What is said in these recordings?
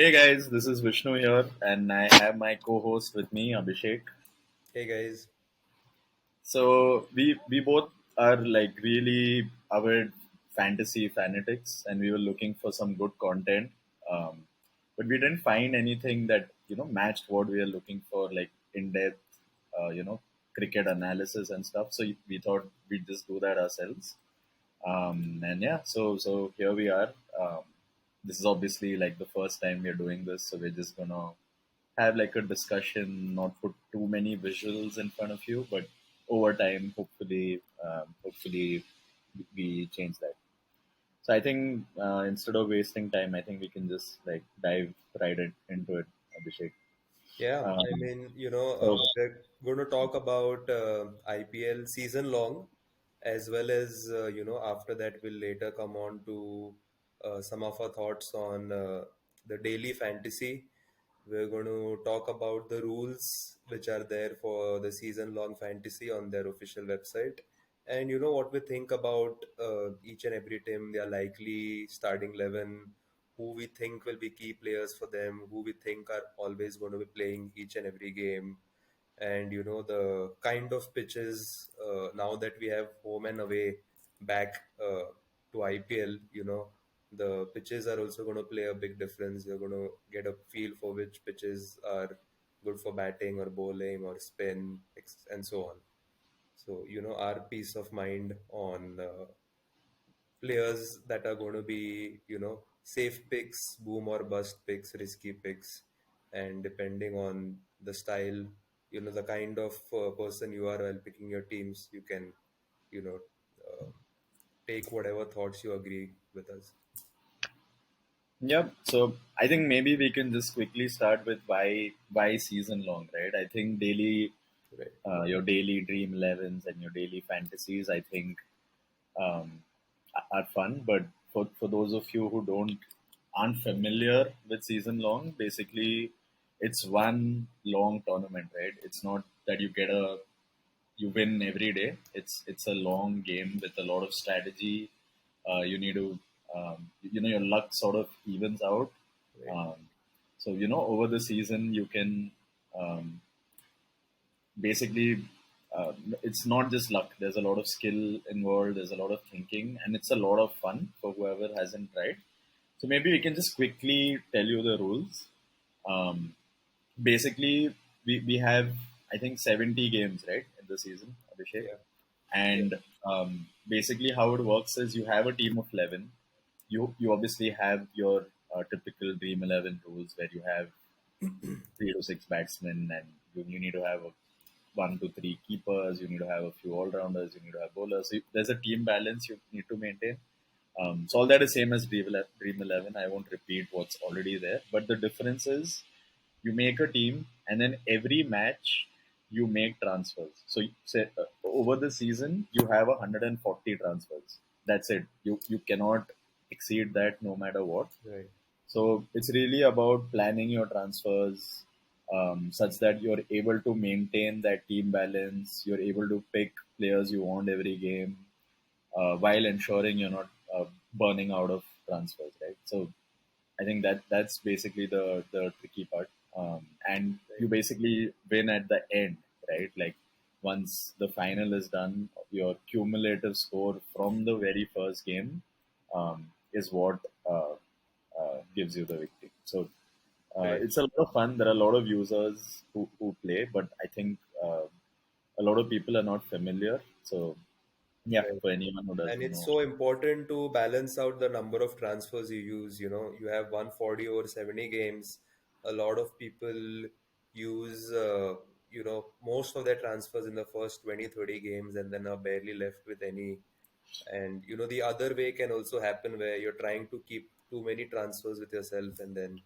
Hey guys, this is Vishnu here, and I have my co-host with me, Abhishek. Hey guys. So we both are like really avid fantasy fanatics, and we were looking for some good content, but we didn't find anything that matched what we are looking for, like in-depth, cricket analysis and stuff. So we thought we'd just do that ourselves. And yeah, so here we are. This is obviously like the first time we're doing this, so we're just gonna have like a discussion, not put too many visuals in front of you, but over time, hopefully we change that. So I think instead of wasting time, I think we can just like dive into it, Abhishek. Yeah, I Um, mean, so we're going to talk about IPL season long, as well as, after that, we'll later come on to some of our thoughts on the daily fantasy. We're going to talk about the rules which are there for the season long fantasy on their official website. And what we think about each and every team, their likely starting 11, who we think will be key players for them, who we think are always going to be playing each and every game, and the kind of pitches now that we have home and away back to IPL. The pitches are also going to play a big difference. You're going to get a feel for which pitches are good for batting or bowling or spin and so on. So our peace of mind on players that are going to be, safe picks, boom or bust picks, risky picks, and depending on the style, the kind of person you are while picking your teams, you can, you know, uh, take whatever thoughts you agree with us. yeah, so I think maybe we can just quickly start with why season long, right? I think Right. your daily dream 11s and your daily fantasies, I think um, are fun. But for those of you who aren't familiar with season long, basically it's one long tournament, right? It's not that you win every day. It's a long game with a lot of strategy. You need to your luck sort of evens out. Right. Um, so over the season you can um, basically it's not just luck. There's a lot of skill involved. There's a lot of thinking, and it's a lot of fun for whoever hasn't tried. So maybe we can just quickly tell you the rules. Um, basically, we have I think 70 games right in the season, Abhishek, Yeah. Yeah. and basically how it works is you have a team of 11. You obviously have your typical Dream 11 rules where you have 3 to 6 batsmen, and you need to have 1 to 3 keepers. You need to have a few all rounders. You need to have bowlers. So there's a team balance you need to maintain. So all that is same as Dream 11. I won't repeat what's already there, but the difference is you make a team, and then every match you make transfers. So say, over the season you have 140 transfers. That's it. You cannot exceed that no matter what. Right. So it's really about planning your transfers such that you're able to maintain that team balance. You're able to pick players you want every game while ensuring you're not burning out of transfers, right? So I think that's basically the tricky part, and you Right. basically win at the end, right? Like once the final is done, your cumulative score from the very first game is what gives you the victory. So Right. it's a lot of fun. There are a lot of users who play, but I think a lot of people are not familiar. So yeah, Right. for anyone who And doesn't it's know, so important to balance out the number of transfers you use. You have 140 over 70 games. A lot of people use, most of their transfers in the first 20, 30 games and then are barely left with any. And, the other way can also happen where you're trying to keep too many transfers with yourself and then,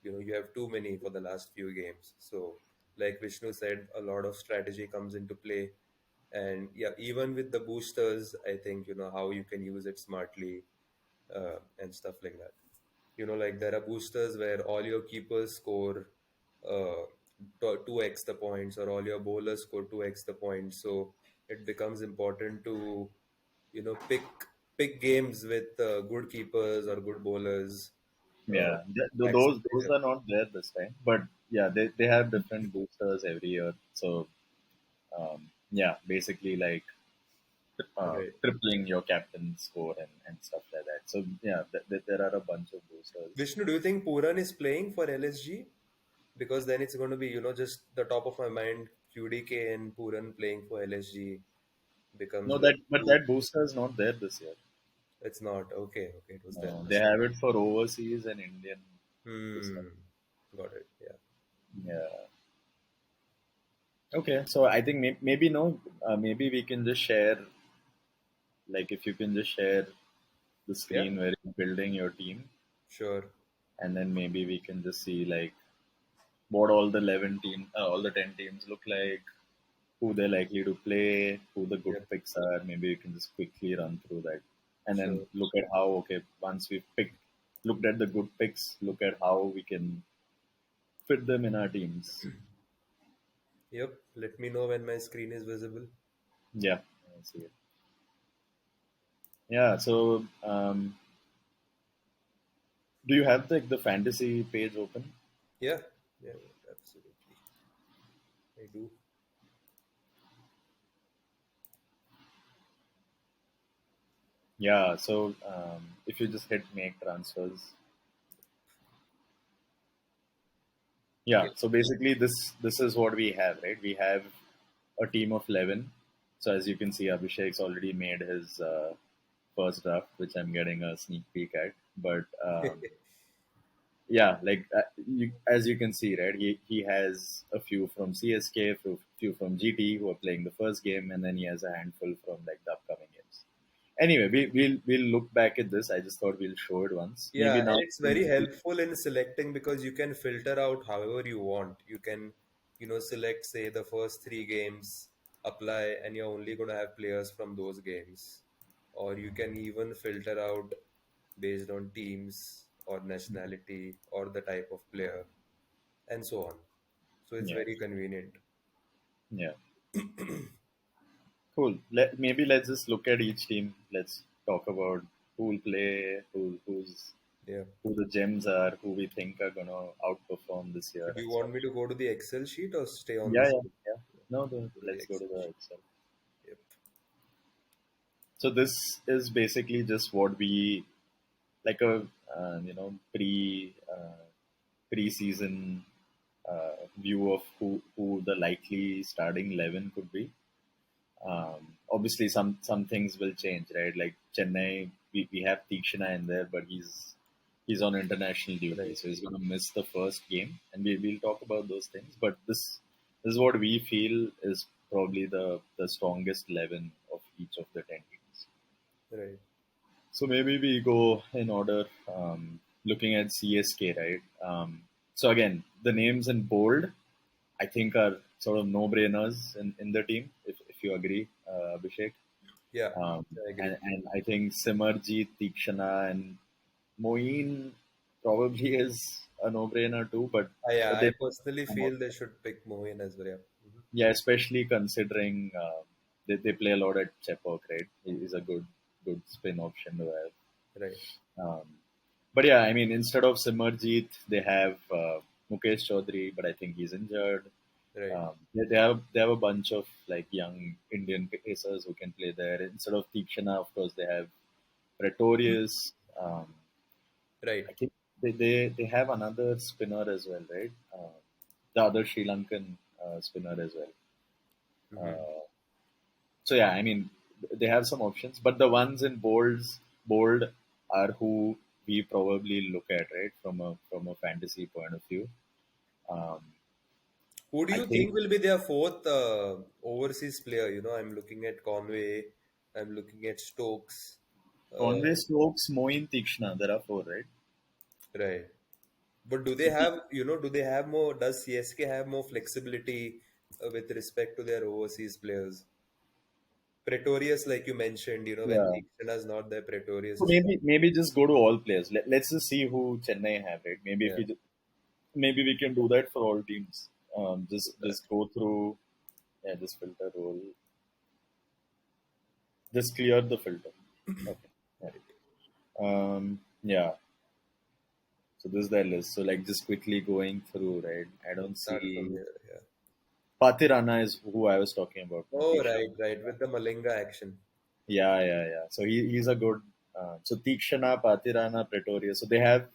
you have too many for the last few games. So, like Vishnu said, a lot of strategy comes into play. And yeah, even with the boosters, I think how you can use it smartly and stuff like that. Like there are boosters where all your keepers score uh, 2x the points, or all your bowlers score 2x the points. So it becomes important to pick games with good keepers or good bowlers, uh, Yeah, those maximizer. are not there this time, but yeah, they have different boosters every year. So yeah, basically like Right. tripling your captain score and stuff like that. So yeah, there are a bunch of boosters. Vishnu, do you think Puran is playing for LSG? Because then it's going to be, just the top of my mind, QDK and Puran playing for LSG becomes No, like that but two. that booster is not there this year. It's not. Okay, okay, it was there No, they last time. have it for overseas and Indian this time. Hmm. Got it. Yeah. Yeah. Okay, so I think maybe no, maybe we can just share, like if you can just share the Yeah, screen where you're building your team, sure. and then maybe we can just see like what all the 11 team, all the 10 teams look like, who they're likely to play, who the good Yeah, picks are. Maybe we can just quickly run through that, and then sure. look at how okay once we've looked at the good picks, look at how we can fit them in our teams. Yep. Let me know when my screen is visible. Yeah, I see it. Yeah. So, do you have the fantasy page open? Yeah, yeah, yeah, absolutely. I do. Yeah. So, if you just hit make transfers, yeah. Okay. So basically, this is what we have, right? We have a team of 11. So as you can see, Abhishek's already made his first draft, which I'm getting a sneak peek at. But yeah, like as you can see, right? He has a few from CSK, few from GT who are playing the first game, and then he has a handful from like the upcoming games. Anyway, we'll look back at this. I just thought we'll show it once. Maybe Yeah, now. and it's very helpful in selecting because you can filter out however you want. You can, select, say, the first three games, apply, and you're only going to have players from those games. Or you can even filter out based on teams or nationality or the type of player and so on. So it's Yeah, very convenient. yeah, cool. Maybe let's just look at each team. Let's talk about who will play, Yeah. who the gems are, who we think are gonna outperform this So year do you and want stuff. me to go to the Excel sheet or stay on the Yeah, yeah, screen? yeah. No, Go to the let's go to Excel the sheet. Excel. Yep. So this is basically just what we like a pre-season view of who the likely starting 11 could be. Obviously, some things will change, right? Like Chennai, we have Tikshana in there, but he's on international duty, Right. so he's going to miss the first game, and we'll talk about those things. But this is what we feel is probably the strongest 11 of each of the 10 teams. Right. So maybe we go in order, looking at CSK, right? So again, the names in bold, I think are sort of no-brainers in the team, if you agree, Abhishek. Yeah, Um, I agree. and I think Simarjeet, Tikshana, and Moeen probably is a no-brainer too. Yeah, But I they, personally feel they should pick Mohin as well. Yeah. yeah, especially considering they play a lot at Chepauk, right? He's a good spin option to have. Right, Um, but yeah, I mean, instead of Simarjeet, they have Mukesh Chaudhary, but I think he's injured. right, They have a bunch of like young Indian pacers who can play there. Instead of Tikshana, of course, they have Pretorius. Um, right. I think they have another spinner as well, right? The other Sri Lankan spinner as well. Hmm. Uh, so yeah, I mean, they have some options, but the ones in bold are who we probably look at, right, from a fantasy point of view. Um, Who do I you think think will be their fourth overseas player? I'm looking at Conway. I'm looking at Stokes. Uh, Conway, Stokes, Moin, Tikshna. There are four, right? right. But do they So have, do they have more? Does CSK have more flexibility with respect to their overseas players? Pretorius, like you mentioned, when yeah. Tikshana is not there, Pretorius So is maybe just go to all players. Let's just see who Chennai have, right? Maybe if yeah, maybe we can do that for all teams. do that. Just go through, yeah, just filter roll, just clear the filter. Okay. Yeah. Right. Yeah. So this is their list. So like just quickly going through, right? I We'll don't start from see here. Yeah. Pathirana is who I was talking about. Oh, Natish. right, right. With the Malinga action. Yeah, yeah, yeah. So he's a good. So Tikshana, Pathirana, Pretoria. So they have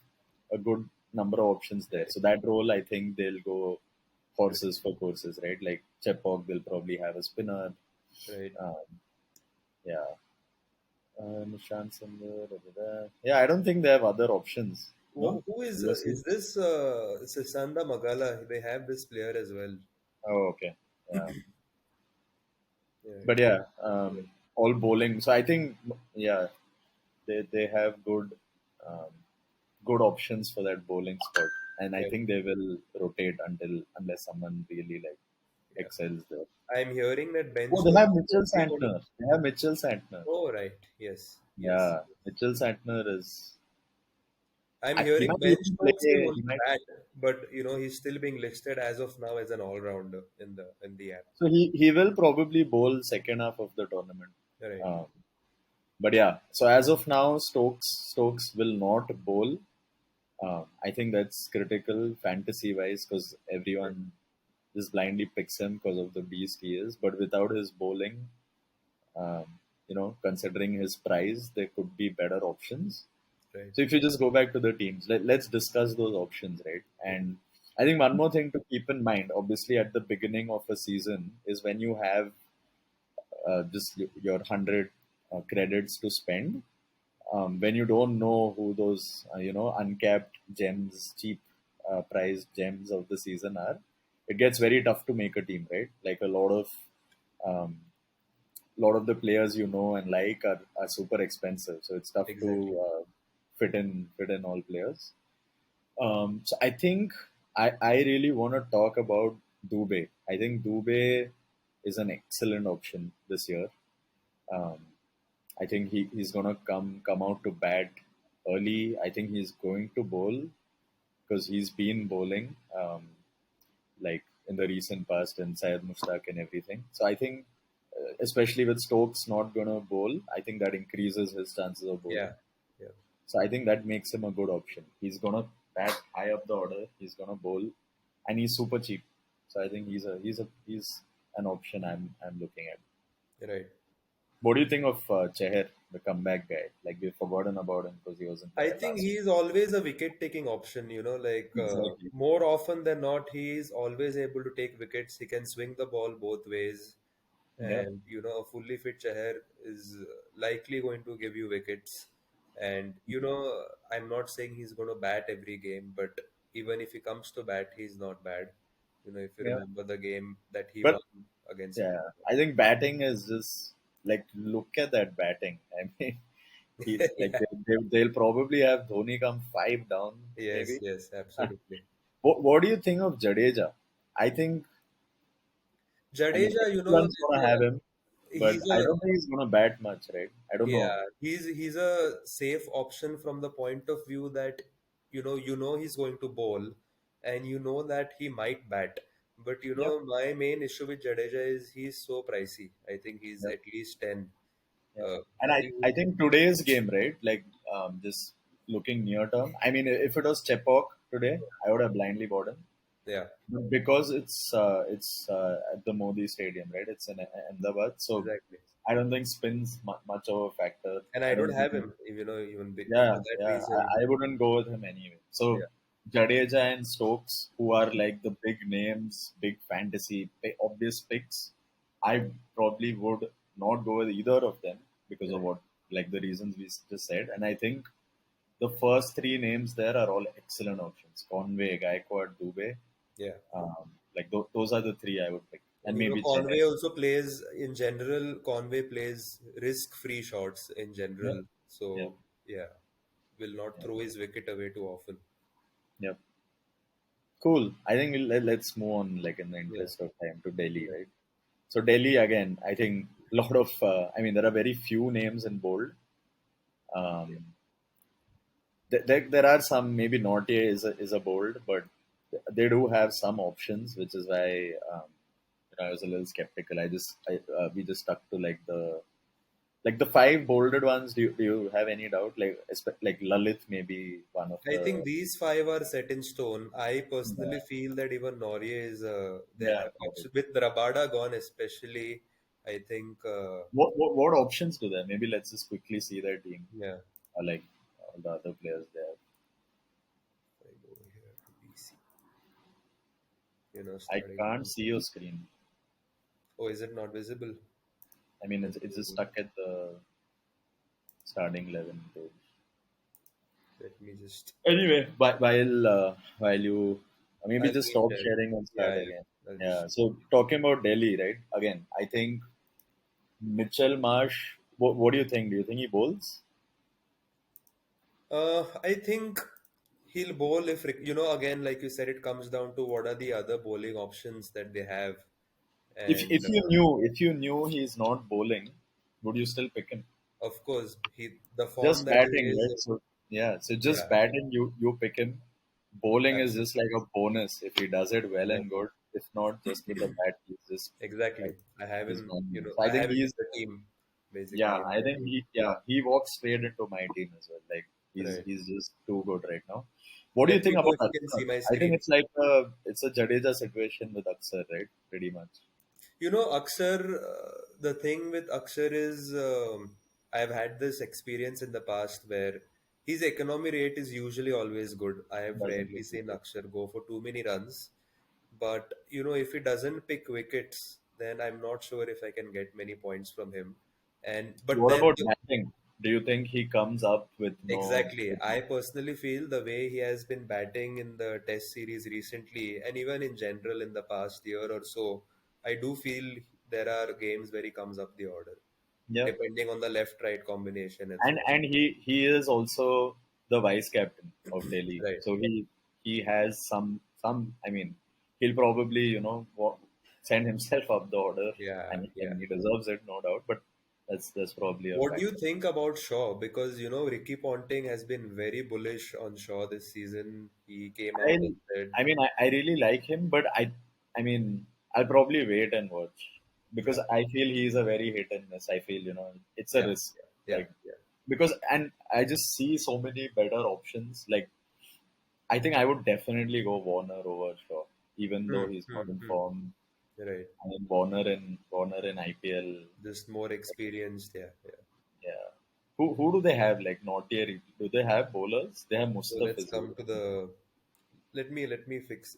a good number of options there. Right, So that role, I think they'll go right, horses for courses, right? Like Chepok, they'll probably have a spinner. right. Um, yeah, Nishant Sundar. Da, da, da. Yeah, I don't think they have other options. No, Who is overseas. this Sisanda Magala? They have this player as well. Oh, okay. Yeah, Right, but yeah, right, all bowling. So I think yeah, they have um, good options for that bowling spot, and I right. think they will rotate unless someone really like Yeah. excels there. I'm hearing that Ben Oh, they have Stokes is Mitchell probably going to. Santner. They have Mitchell Santner. Oh, right. Yes, yes. Yeah, Mitchell Santner is. I'm He hearing might Ben even play. Stokes can He only might. bat, but he's still being listed as of now as an all-rounder in the app. So he will probably bowl second half of the tournament. Right, Um, but yeah, so as of now, Stokes will not bowl. I think that's critical fantasy wise because right, everyone just blindly picks him because of the beast he is. But without his bowling, considering his price, there could be better options. right. So if you just go back to the teams, let's discuss those options, right? Yeah, And I think one more thing to keep in mind, obviously at the beginning of a season, is when you have just your 100 credits to spend. When you don't know who those uncapped gems, cheap priced gems of the season are, it gets very tough to make a team, right? Like um, lot of the players you know and like are super expensive, so it's tough to exactly. fit in all players. So I think I really want to talk about Dubé. I think Dubé is an excellent option this year. Um, I think he's gonna come out to bat early. I think he's going to bowl because he's been bowling like in the recent past and Syed Mushtaq and everything. So I think, especially with Stokes not gonna bowl, I think that increases his chances of Yeah, bowling. yeah, So I think that makes him a good option. He's gonna bat high up the order. He's gonna bowl, and he's super cheap. So I think he's an option I'm looking at. right. What do you think of Cheher, the comeback guy? Like we've forgotten about him because he wasn't I there think last. he is always a wicket-taking option. Like Exactly. more often than not, he is always able to take wickets. He can swing the ball both ways, Yeah. and a fully fit Chahar is likely going to give you wickets. And I'm not saying he's going to bat every game, but even if he comes to bat, he's not bad. If you Yeah. remember the game that he But won against yeah, India. I think batting is just like look at that batting. I mean, he like Yeah. they'll probably have Dhoni come five down Yes, maybe. yes, absolutely. What do you think of Jadeja? I think I mean Jadeja, everyone's gonna have him, but he's I a don't think he's gonna bat much, right? I don't know. Yeah, he's a safe option from the point of view that he's going to bowl, and that he might bat. But Yep. my main issue with Jadeja is he's so pricey. I think he's Yep. at least 10. Yeah. And I I, think I think today's game, right? Like just looking near term. I mean, if it was Chepok today, I would have blindly bought him. yeah, But because it's at the Modi Stadium, right? It's in Ahmedabad, so exactly. I don't think spins much of a factor. And I I don't don't think. have him, even for Yeah, that yeah. reason. I wouldn't go with him anyway. So Yeah, Jadeja and Stokes, who are like the big names, big fantasy, obvious picks, I probably would not go with either of them because of right. what, like the reasons we just said. And I think the first three names there are all excellent options: Conway, Gaikwad, Dubé. Yeah. Like those are the three I would pick, and And maybe Chennai. Conway also plays in general. Conway plays risk-free shots in Yeah, general. yeah, So yeah, will not yeah, throw his wicket away too often. yeah. Cool. I think let's move on, like in the Yeah, interest of time, to Delhi, yeah, right? So Delhi again, I think a lot of. I mean, there are very few names in bold. yeah, Um, there are some. Maybe Nortier is a bold, but they do have some options, which is why I was a little skeptical. We just stuck to like the Like the five bolded ones, do you have any doubt? Like Lalit, maybe one of I think the. these five are set in stone. I personally feel that even Norway is they Yeah. have options with Rabada gone, especially. I think What options do they have? Maybe let's just quickly see their team. yeah. Like all the other players there. If I go here to BC, I starting can't from. see your screen. Oh, is it not visible? I mean, Let it's just me stuck at the starting 11 page. let me just. Anyway, while you maybe I'll just stop reshare. sharing and Yeah, start again. yeah. I'll just. Yeah. So talking about Delhi, right? Again, I think Mitchell Marsh. What do you think? Do you think he bowls? I think he'll bowl if again, like you said, it comes down to what are the other bowling options that they have, If and if you knew he's not bowling, would you still pick him? of course, the form Just that he batting, is. right? So yeah, so just Yeah, batting, you pick him. Bowling is just absolutely. like a bonus if he does it well Yeah, and good. If not, just with the bat, he's just exactly. like he's gone. So I I think have him in he's the team, yeah. basically in I my think team. he walks straight into my team as well. Like he's Right. he's just too good right now. What do you Let me think know about if you can see Akshar? my I think screen. it's a Jadeja situation with Akshar, right? Pretty much. Akshar, the thing with Akshar is I've had this experience in the past where his economy rate is usually always good. I have Doesn't rarely look seen good. Akshar go for too many runs. But, if he doesn't pick wickets, then I'm not sure if I can get many points from him. But What then about batting? Do you think he comes up with no? exactly. I personally feel the way he has been batting in the Test series recently, and even in general in the past year or so, I do feel there are games where he comes up the order, Yeah, depending on the left-right combination and and so on. and he is also the vice captain of Delhi, Right. so he has some. I mean, he'll probably send himself up the order. Yeah, I yeah. mean, he deserves it, no doubt. But that's probably a What do you factor. think about Shaw? Because Ricky Ponting has been very bullish on Shaw this season. He came I out and said, I mean, I really like him, but I mean, I'll probably wait and watch because yeah, I feel he's a very hit and miss. I feel it's a yeah, risk, yeah, like yeah. because and I just see so many better options. Like I think I would definitely go Warner over Shaw, even though Hmm, he's hmm, not in hmm. form. Right. I mean, Warner in IPL, Just more experienced. Yeah, yeah. yeah. Who do they have? Like Nortier, do they have bowlers? They have So let's Mustafiz. come to the. Let me fix.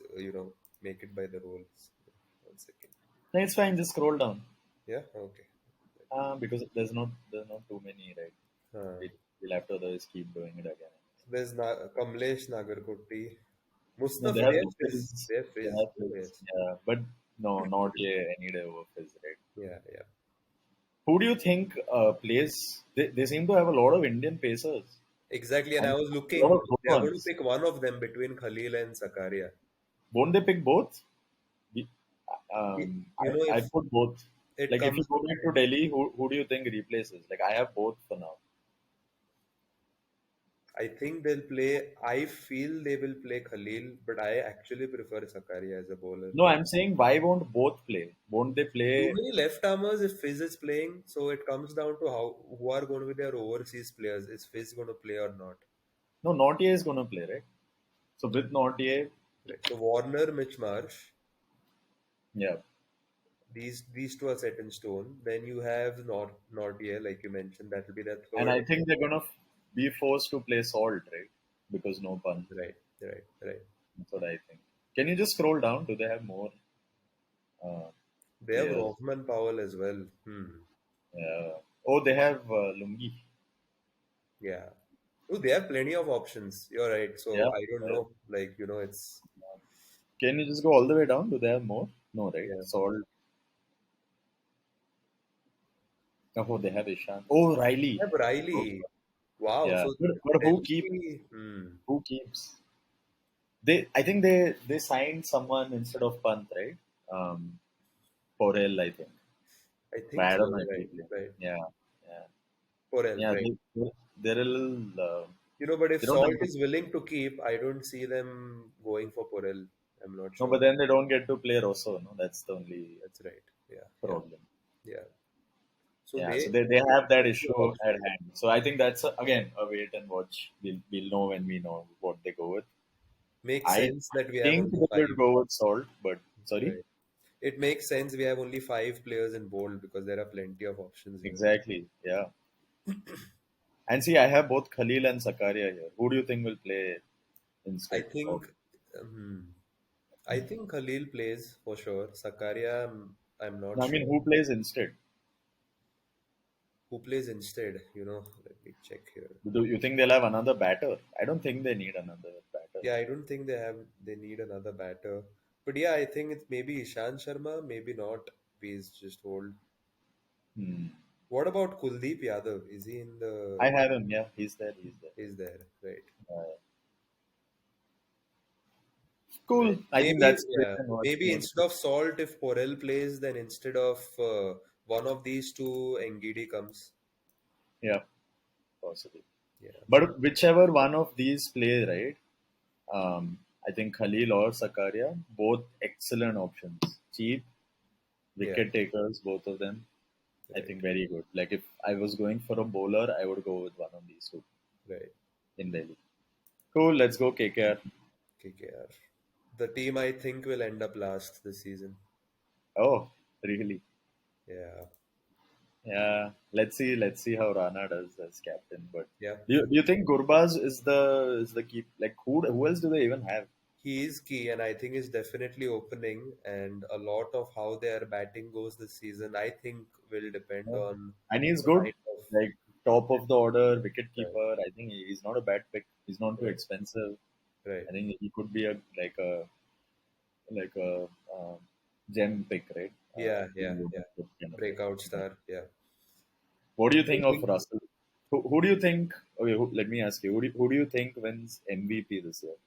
Make it by the rules. 1 second. No, it's fine. Just scroll down. Yeah. Okay. Let me. Because there's not too many, right? Uh, We'll have to otherwise keep doing it again. there's Kamlesh Nagarkoti. No, they Mustafa. have They have Fizz. Fizz. They have They Fizz. have Oh Fizz. yes. Yeah, but no, not yet any day over Fizz, right? Yeah. Yeah. Who do you think plays? They seem to have a lot of Indian pacers Exactly. And I and was a lot looking. of good They are going to ones. pick one of them between Khalil and Zakaria. Won't they pick both? We- I If put both. it Like if you comes, go back to Delhi, who do you think replaces? Like I have both for now. I think they'll play. I feel they will play Khalil, but I actually prefer Zakaria as a bowler. No, I'm saying why won't both play? Won't they Too play? many left armers if Fizz is playing, so it comes down to who are going to be their overseas players. Is Fizz going to play or not? No, Nortier is gonna play, right? So with Nortier, Right. So Warner, Mitch Marsh, yeah. these two are set in stone. Then you have Nordia, like you mentioned, that will be the And third. I think they're gonna be forced to play Salt, right? Because no pun. Right, right, right. That's what I think. Can you just scroll down? Do they have more uh, They have players? Rohman Powell as well. Oh, they have Lungi. Yeah. Oh, they have plenty of options. You're right. Yeah. So I don't know. Like, it's Can you just go all the way down? Do they have more? No, right? yeah. Salt. Oh, they have Ishan. Oh, They Riley. have Oh, Riley. Wow. yeah. So But who keeps? Delhi, Who keeps? I think they signed someone instead of Pant, right? Um, Porel, I think. I But think I so. don't know if he Right, played. right. Yeah, yeah, Porel, yeah. right. They're a little. But if They don't Salt have good. is willing to keep, I don't see them going for Porel. I'm not No, but sure. then they don't get to play Rosso. No, that's the only That's right. Yeah, yeah, problem. yeah. So Yeah, so they they have that plenty of issue at options. hand. So I think that's again a wait and watch. We'll know when we know what they go with. Makes I sense that we have think only they five. would go with Salt, but sorry, Right. It makes sense we have only five players in bold because there are plenty of options here. exactly. Yeah, and see, I have both Khalil and Sakaria here. Who do you think will play I instead of? think um, I think Khalil plays for sure. Sakaria, I'm not I mean, sure who plays instead? who plays instead. Let me check here. Do you think they'll have another batter? I don't think they need another batter. Yeah, I don't think they need another batter. But yeah, I think it's maybe Ishan Sharma, maybe not. He's just old. Hmm. What about Kuldeep Yadav? Is he in I the? have him. Yeah, he's there. He's there. Is there? Right. Cool. Right. I think Maybe, that's wait yeah. and watch Maybe mode. instead of Salt, if Porel plays, then instead of one of these two, Ngidi comes. Yeah, possibly. Yeah. But whichever one of these play, right? I think Khalil or Sakaria, both excellent options. Cheap, Yeah. wicket takers, both of them. I Right. think very good. Like if I was going for a bowler, I would go with one of these two Right. in Delhi. Cool, let's go KKR. KKR. The team I think will end up last this season. Oh, really? Yeah. Yeah. Let's see how Rana does as captain. But Yeah. do you think Gurbaz is the keep like who else do they even have? He is key, and I think is definitely opening. And a lot of how their batting goes this season, I think, will depend Oh. on And he's the good, kind of. like top of the order wicket Right. keeper. I think he's not a bad pick. He's not too Right. expensive. Right. I think he could be a gem pick, right? Yeah. Yeah. Really Yeah. good kind of pick. Breakout Yeah. star. Yeah. What do you I think of think. Russell? Who do you think? Okay, let me ask you. Who do you think wins MVP this year?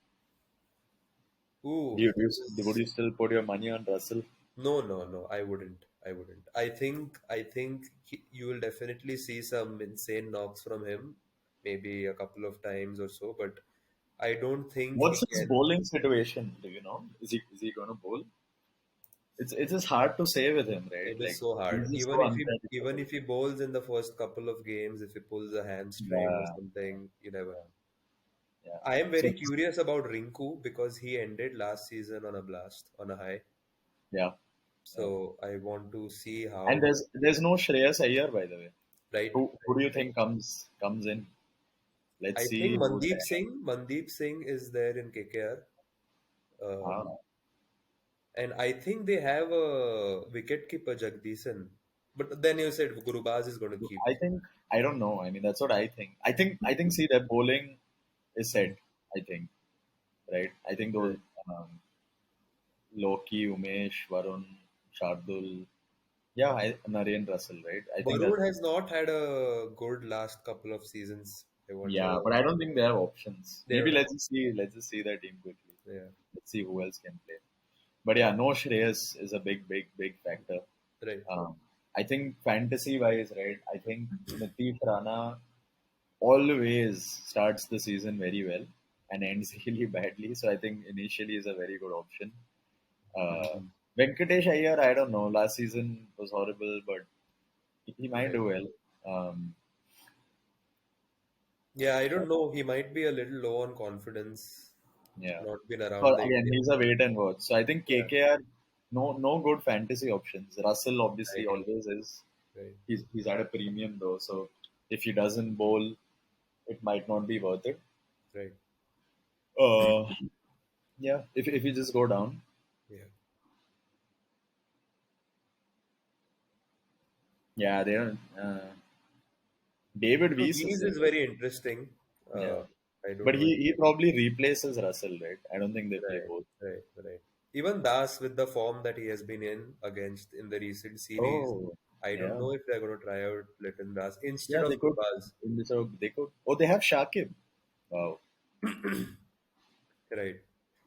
Do Ooh. you, do you would you still put your money on Russell? No, no, no. I wouldn't. I wouldn't. I think you will definitely see some insane knocks from him, maybe a couple of times or so. But I don't think he What's his can. bowling situation? Do you know? Is he going to bowl? It's just hard to say with him, right? It is Like so hard. he's just Even so if even unpredictable. if he bowls in the first couple of games, if he pulls a hamstring or Yeah, something, you never know. yeah. I am So very curious about Rinku because he ended last season on a blast, on a high. yeah, yeah. So I want to see And how. there's no Shreyas Iyer, by the way. Right, Who do you think comes in? Let's I see think who's there. Mandeep Singh is there in KKR. Ah, And I think they have a wicketkeeper Jagdishan. But then you said Gurubaz is going to keep. I think I don't know. I mean, that's what I think. I think. See, that bowling is set. I think right. I think those Right. um, Loki, Umesh, Varun, Shardul. Yeah, Naren Russell. Right. I think that. Varun has not had a good last couple of seasons. I wonder. Yeah, but I don't think they have options. They Maybe don't have. let's just see that team quickly. Yeah. Let's see who else can play. But yeah, no Shreyas is a big, big, big factor. Right. I think fantasy wise, right? I think Nitish Rana always starts the season very well and ends really badly. So I think initially is a very good option. Uh, Mhm. Venkatesh Iyer, I don't know. Last season was horrible, but he might Right. do well. Um, Yeah, I don't know. He might be a little low on confidence. yeah. Not been So around the again, Indian he's a team. wait and watch. So I think Yeah. KKR, no good fantasy options. Russell I obviously agree. always is. Right. He's at a premium though, so if he doesn't bowl, it might not be worth it. Right. Uh, yeah, if you just go down, Yeah. yeah, they don't. David So Weiss is Dees there. is very interesting. Yeah, I don't but know. he probably replaces Russell, right? I don't think they play Right, both. right, right. Even Das, with the form that he has been in the recent series, Oh, I don't yeah, know if they're going to try out Liton Das instead yeah, of they could. Gurbaz. So they could. Oh, they have Shakib. Wow, Right.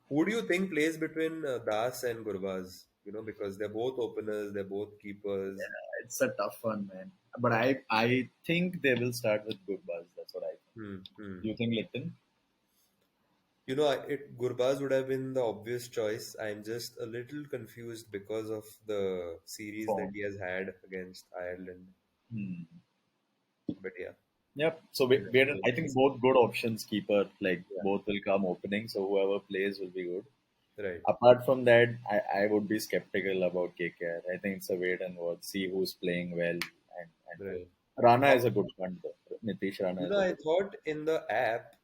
Who do you think plays between Das and Gurbaz? Because they're both openers, they're both keepers. it's a tough one, man. But I think they will start with good buzz. That's what I think. Hmm, hmm. Do you think Litton? Gurbaz would have been the obvious choice. I'm just a little confused because of the series that Form. he has had against Ireland. Hmm. But yeah, Yep. So we'll we have had, to wait I and think see. both good options, keeper, like Yeah, both will come opening. So whoever plays will be good. right, Apart from that, I would be skeptical about KKR. I think it's a wait and watch, see who's playing well and hope. right. Rana How, is a good one though. Nitish Rana is a I good thought in the app,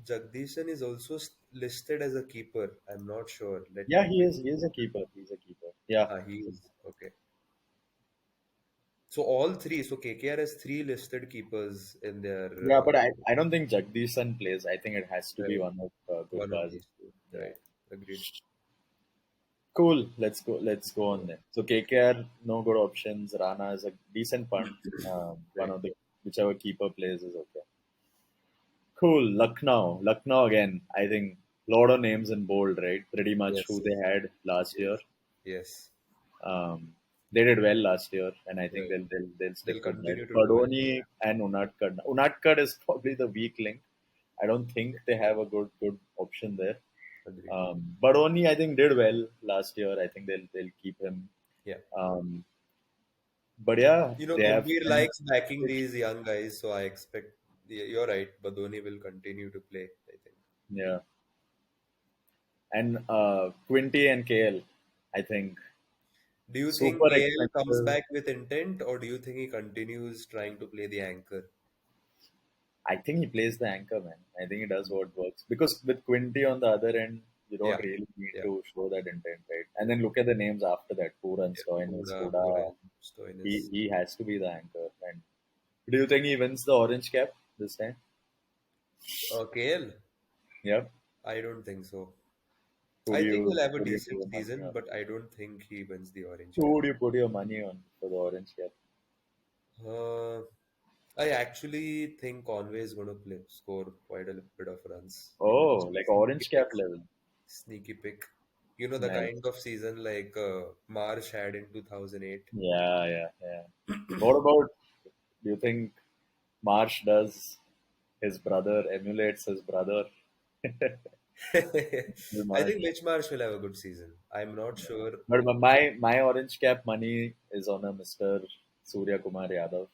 Jagdishan is also listed as a keeper. I'm not sure. Let Yeah, me he is. quickly He is a check. keeper. He's a keeper. Yeah. Ah, he is. Okay. So all three. So KKR has three listed keepers in their. Yeah, but I don't think Jagdishan plays. I think it has to be Right. one of One of Gurba's. these two. Yeah. Right. Agreed. Cool. Let's go. Let's go Yeah. on then. So KKR, no good options. Rana is a decent punt. One Right. of the whichever keeper plays is okay. Cool. Lucknow. Lucknow again. I think lot of names in bold, right? Pretty much who Yes. they had last year. Yes. Yes. They did well last year, and I think Right. they'll stick They'll with that. continue to do well. Badoni and Unatkad. Unatkad is probably the weak link. I don't think they have a good option there. Agreed. Badoni, I think, did well last year. I think they'll keep him. Yeah. Um, but yeah, they have Gambhir likes backing these young guys, so I expect you're right. Badoni will continue to play, I think. yeah, and Quinty and KL. I think Do you think super KL comes expensive. back with intent, or do you think he continues trying to play the anchor? I think he plays the anchor, man. I think he does what works because with Quinty on the other end, you don't Yeah, really need yeah, to show that intent, right? And yeah, then look at the names after that: Puran, yeah. Stoinis, Buda, Huda. Puran, Stoinis. He has to be the anchor. And do you think he wins the orange cap this time? KL? Yep. I don't think so. Who I do think you he'll have a who do you put decent your money season, on? but I don't think he wins the orange cap. Who do you put your money on for the orange cap? Uh, I actually think Conway is going to score quite a bit of runs. Maybe Oh, just a like sneaky orange pick. cap level. Sneaky pick. The kind Nice. of season like Marsh had in 2008. Yeah, yeah, yeah. What about? Do you think Marsh does his brother emulates his brother? I Marsh. think Mitch Marsh will have a good season. I'm not sure But if. my orange cap money is on a Mr. Surya Kumar Yadav.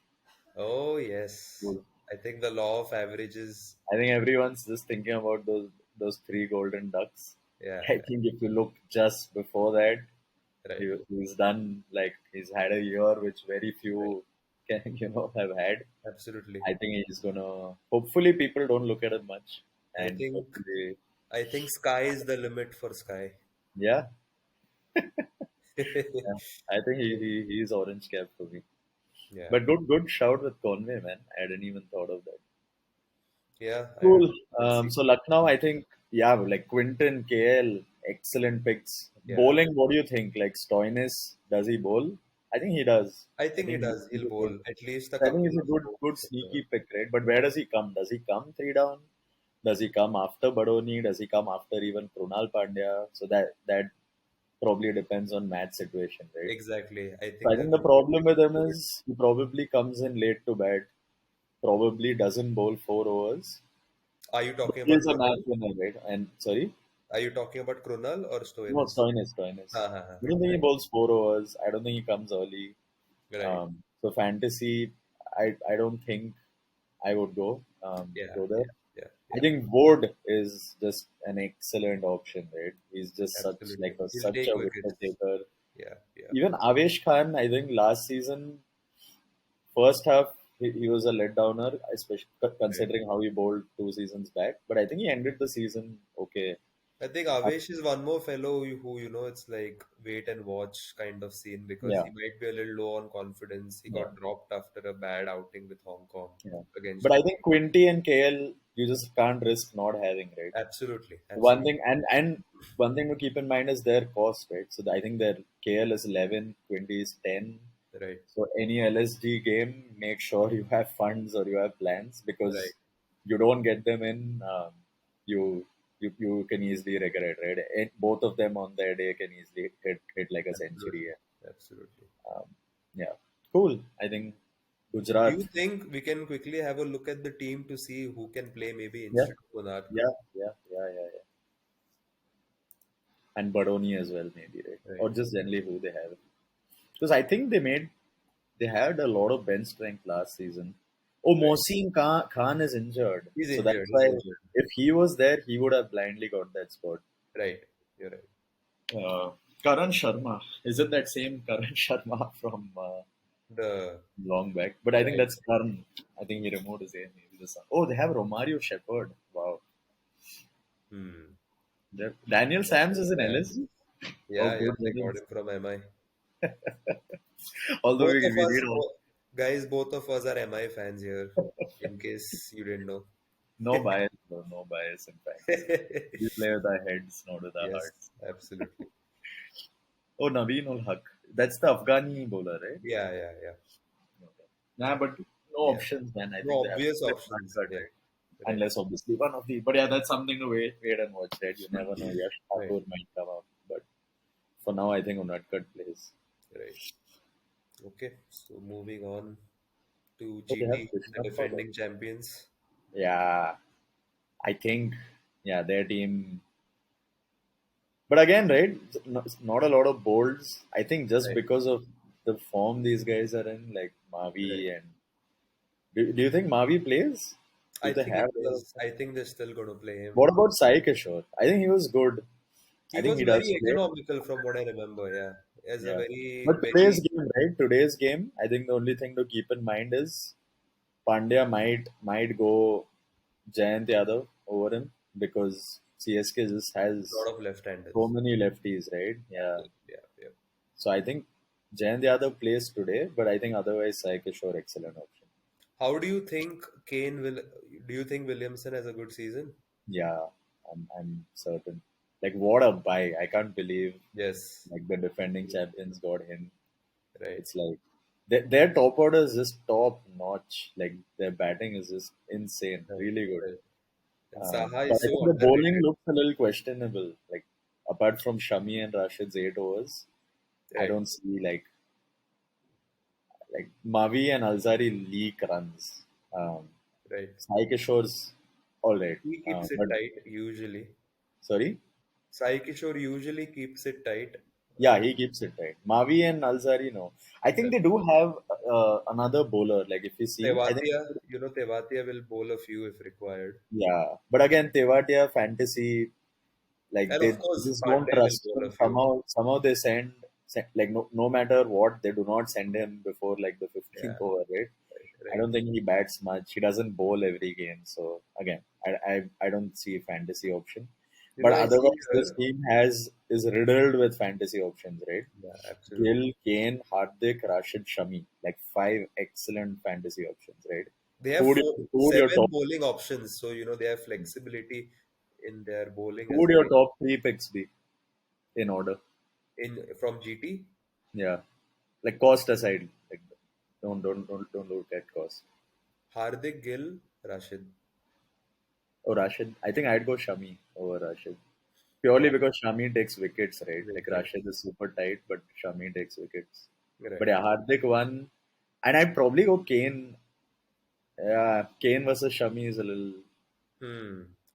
Oh, yes. Cool. I think the law of averages. I think everyone's just thinking about those three golden ducks. Yeah, I yeah, think if you look just before that, right, he's done like he's had a year which very right. few can have had. Absolutely. I think he's gonna. Hopefully, people don't look at it much, I and think hopefully, I think sky is the limit for Sky. yeah, yeah. I think he's orange cap for me. Yeah, But good shout with Conway, man. I hadn't even thought of that. yeah, I Cool. agree. We'll see. So Lucknow, I think, yeah, like Quinton, KL, excellent picks. Yeah, Bowling, what do you think? Like Stoinis, does he bowl? I think he does. I I think he think does. he's He'll a good. bowl at least a I think couple he's a of good overs. sneaky pick, right? But where does he come? Does he come three down? Does he come after Badoni? Does he come after even Krunal Pandya? So that probably depends on match situation, right? Exactly. I So think I they're think the going to keep problem it with him fluid. is he probably comes in late to bat, probably doesn't bowl 4 overs. Are you But talking he about is a match Krunal? winner, right? And sorry, Are you talking about Krunal or no, Stoinis? Stoinis, Stoinis. Ha ha ha. I don't think he Right. bowls 4 overs. I don't think he comes early. Right. So fantasy, I don't think I would Yeah. go there. Yeah. Yeah. I Yeah. think Ward is just an excellent option, right? He's just Absolutely. He'll such take a wicket wickets. taker. Yeah. Yeah. Even Avesh Khan, I think last season, first half he was a letdowner, especially Right. considering how he bowled 2 seasons back. But I think he ended the season okay. I think Uh, Avesh is one more fellow who, it's like wait and watch kind of scene because yeah, he might be a little low on confidence. He yeah, got dropped after a bad outing with Hong Kong yeah. But against I India. think Quinty and KL, you just can't risk not having, right? Absolutely. One Absolutely. thing and one thing to keep in mind is their cost, right? So I think their KL is 11, 20 is 10. Right. So any LSD game, make sure you have funds or you have plans Right. because you don't get them in, you you can easily regret, right? Both of them on their day can easily hit like a Absolutely. century. Absolutely. Um, yeah, cool. I think Do Gujarat. you think we can quickly have a look at the team to see who can play maybe Yeah, instead of Konarka? yeah. And Badoni as well, maybe, right? Or Right. just generally who they have. Because I think they They had a lot of bench strength last season. Oh, Right. Mohsin Khan is injured, He's so that's injured. He's why injured. if he was there, he would have blindly got that spot. Right. You're right. Uh, Karan Sharma, is it that same Karan Sharma from The long back? But I think right. that's Karan. I think he removed his name. Maybe the son. Oh, they have Romario Shepherd. Wow. Hmm. Daniel Sams is in Fans. LSG. Oh, Yeah, yeah. good They got riddance. him from MI. Although Both of we us, need all, guys, both of us are MI fans here. In case you didn't know. no bias, bro, no bias in fantasy. We play with our heads, not with our Yes, hearts. absolutely. Oh, Naveen ul Haq. That's the Afghani bowler, right? Yeah, yeah, yeah, Okay. Nah, but no yeah. options, man. I No think they have to obvious play options. uncut, Yeah, right? right, Unless obviously one of the. But yeah, that's something to wait and watch, right? You never know. Yash right, Thakur might come up, but for now, I think uncut plays. right. Okay, so moving on to Oh, they have GT, the Krishnappa there. defending champions. Yeah, I think. Yeah, their team. But again, right? Not a lot of bolds. I think just Right, because of the form these guys are in, like right. Mavi and. Do you think Mavi plays? Do I they think have it a lot of is. I think they're still going to play him. What about Sai Kishore? I think he was good. I He think was he very does play. economical from what I remember. Yeah, as a Yeah. very, But today's very game, right? Today's game, I think the only thing to keep in mind is Pandya might go Jayant Yadav over him because CSK just has lot of so left-handers. many lefties, right? Yeah. Yeah, yeah, yeah. So I think Jayant Yadav plays today, but I think otherwise Sai Kishore excellent option. How do you think Kane will? Do you think Williamson has a good season? Yeah, I'm certain. Like what a buy! I can't believe Yes. like the defending champions got him. Right. It's like their top order is just top notch. Like their batting is just insane, Right. really good. Right. And Saha But is I so think the bowling underrated. looks a little questionable. Like apart from Shami and Rashid's 8 overs, I Right. don't see like Mavi and Alzari leak runs. Um, Right. Sai Kishore's all right, He keeps it but tight usually. sorry, Sai Kishore usually keeps it tight. yeah, he keeps it right. Mavi and Alzari, no, I think Yeah. they do have another bowler. Like if you see, I think. Tewatia will bowl a few if required. Yeah, but again, Tewatia fantasy, like And they of course, just don't Pandey will trust bowl a him. few. Somehow they send like no matter what, they do not send him before like the Yeah. 15th over, right? Right. I Right. don't think he bats much. He doesn't bowl every game, so again, I don't see fantasy option. You But know, I see otherwise, this her. team has is riddled with fantasy options, right? Yeah, absolutely. Gill, Kane, Hardik, Rashid, Shami, like five excellent fantasy options, right? They have Who do who would your seven top bowling options, so they have flexibility in their bowling who as would your well. top three picks be in order? In from GT, Yeah, like cost aside, like don't look at cost. Hardik Gill, Rashid. Oh, Rashid, I think I'd go Shami over Rashid purely Wow, because Shami takes wickets, right? Like wickets. Rashid is super tight, but Shami takes wickets. But Right. yeah, Hardik one, and I'd probably go Kane. Yeah, Kane versus Shami is a little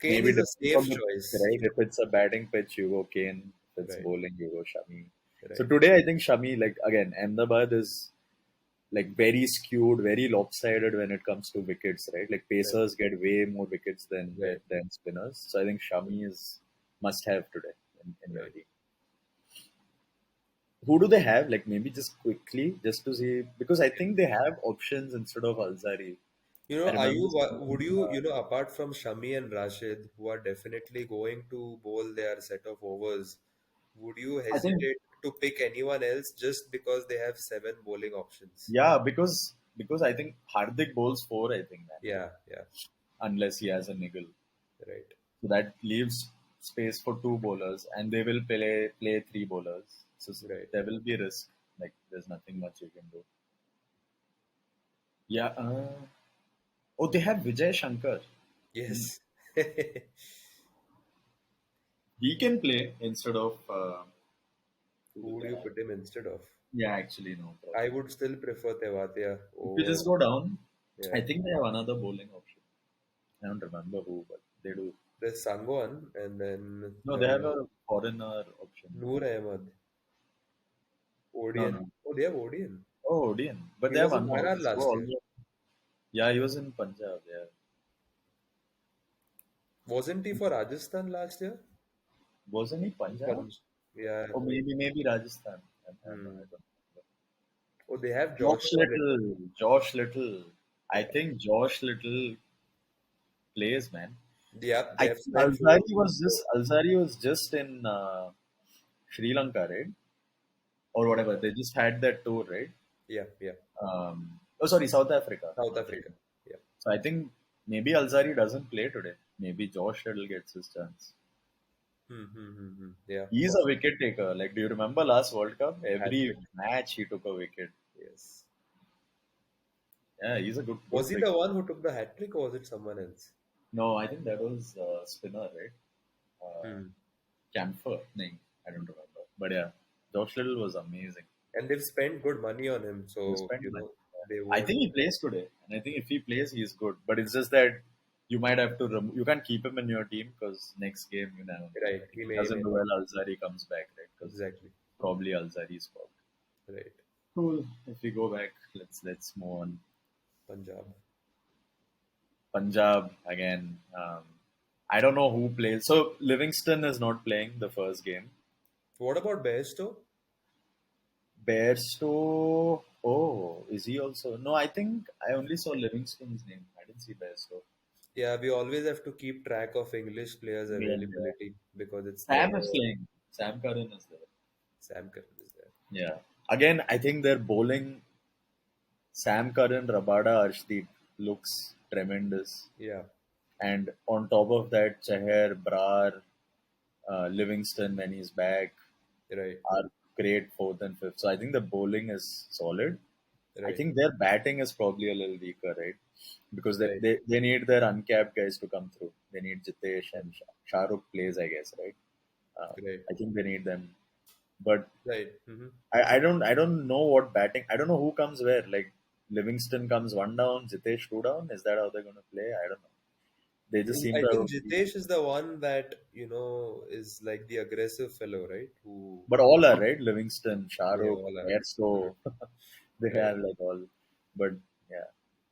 Kane maybe is a depends on safe the pitch, choice. right? If it's a batting pitch, you go Kane. If it's Right. bowling, you go Shami. So Right. today, I think Shami, like again, Ahmedabad is like very skewed, very lopsided when it comes to wickets, right? Like Right. pacers get way more wickets Right. than spinners. So I think Shami is must have today in your Right. team. Who do they have? Like maybe just quickly, just to see because I think they have options instead of Alzari. I Are remember you? Would seeing, you? Apart from Shami and Rashid, who are definitely going to bowl their set of overs, would you I think hesitate to pick anyone else just because they have seven bowling options? yeah because I think Hardik bowls four. I think man, Yeah. Yeah. unless he has a niggle. Right. So that leaves space for two bowlers, and they will play three bowlers. So Right. there will be risk. Like there's nothing much you can do. Yeah. Oh, they have Vijay Shankar. Hmm. Yes. He can play instead of who Who do would they you have? put him instead of? Yeah, actually no, I probably would not. still prefer Tewatia If you over. just go down, I Yeah. think they have another bowling option. I don't remember who, but they do. There's Sangwan and then No, they have a foreigner option. Noor Ahmed, No, Odian. no. Oh, they have Odian. Oh, Odian. But He they have was in one more. Wayanad So last year. yeah, he was in Punjab. Yeah, Wasn't he for Rajasthan last year? wasn't he Punjab? Yeah. Or maybe Rajasthan. I Hmm. don't know. Oh, they have Josh Joshua Little. Little. Josh Little. I Yeah. think Josh Little plays, man. Yeah, they I have think spent 4 years. Alzari was just in Sri Lanka, right? Or whatever. They just had that tour, right? Yeah, yeah. Oh, sorry, South Africa. South Not Sri Africa. Lanka. Yeah. So I think maybe Alzari doesn't play today. Maybe Josh Little gets his chance. Yeah, He's a possible. wicket taker. Like, do you remember last World Cup? Hat Every trick. match he took a wicket. Yes. Yeah, he's a good Was he pick. the one who took the hat trick or was it someone else? No, I think that was spinner, right? Uh, Hmm. Camphor. No, I don't remember. But yeah, Josh Little was amazing. And they've spent good money on him, They so spent money. they I won't. think he plays today, and I think if he plays, he's good. But it's just that you might have to you can't keep him in your team because next game, you know, Right. if He he may doesn't do not. well, Alzari comes back, right? Because Exactly. probably Alzari's fault. Right. Cool. If we go back, let's move on. Punjab. Punjab again. I don't know who plays. So Livingston is not playing the first game. What about Bairstow? Bairstow. Oh, is he also? No, I think I only saw Livingston's name. I didn't see Bairstow. Yeah, we always have to keep track of English players' Yeah, yeah. availability because it's Sam never is playing. Sam Curran is there. Sam Curran is there. Yeah. Again, I think their bowling, Sam Curran, Rabada, Arshdeep looks tremendous. Yeah, And on top of that, Chahar, Brar, Livingston when he's back right, are great fourth and fifth. So I think the bowling is solid. I right, think their batting is probably a little weaker, right? Because right, they need their uncapped guys to come through. They need Jitesh and Shahrukh plays, I guess, right? right, I think they need them. But right. I don't know what batting. I don't know who comes where. Like Livingston comes one down, Jitesh two down. Is that how they're going to play? I don't know. They just seem I to have. think Jitesh is the one that is like the aggressive fellow, right? Who But all are right. Livingston, they Shahrukh, all are. Bairstow, they Right. have like all. But yeah,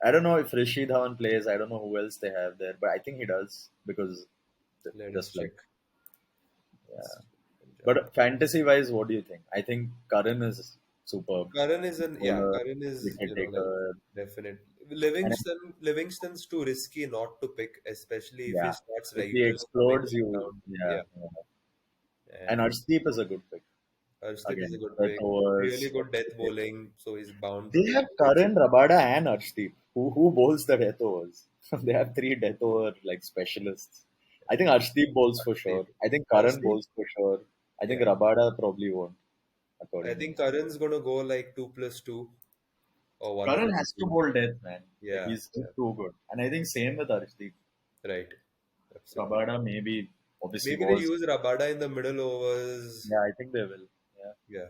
I don't know if Rishi Dhawan plays. I don't know who else they have there. But I think he does because Let us just check. like yeah. Punjab. But fantasy wise, what do you think? I think Karan is superb. Bowler, Karan is wicket like taker, definite. and Livingston's too risky not to pick, especially if he yeah, starts if he regularly coming explodes, back you down. yeah. Yeah, Yeah. And and Arshdeep is a good pick Arshdeep is a again. good Death pick. Really overs. good death bowling, so he's bound to They take have wickets. Karan, Rabada, and Arshdeep. Who bowls the death overs? They have three death over like specialists. I think Arshdeep bowls for Arshdeep. sure. I think Karan Arshdeep, bowls for sure. I think yeah. Rabada probably won't, I according to me. think Karan's gonna go like 2+2 or one Karan plus has to two. bowl death, man. Like Yeah, he's yeah, too good. And I think same with Arshdeep. right. Absolutely. Rabada maybe obviously Maybe they was. use Rabada in the middle overs. Yeah, I think they will. Yeah. Yeah,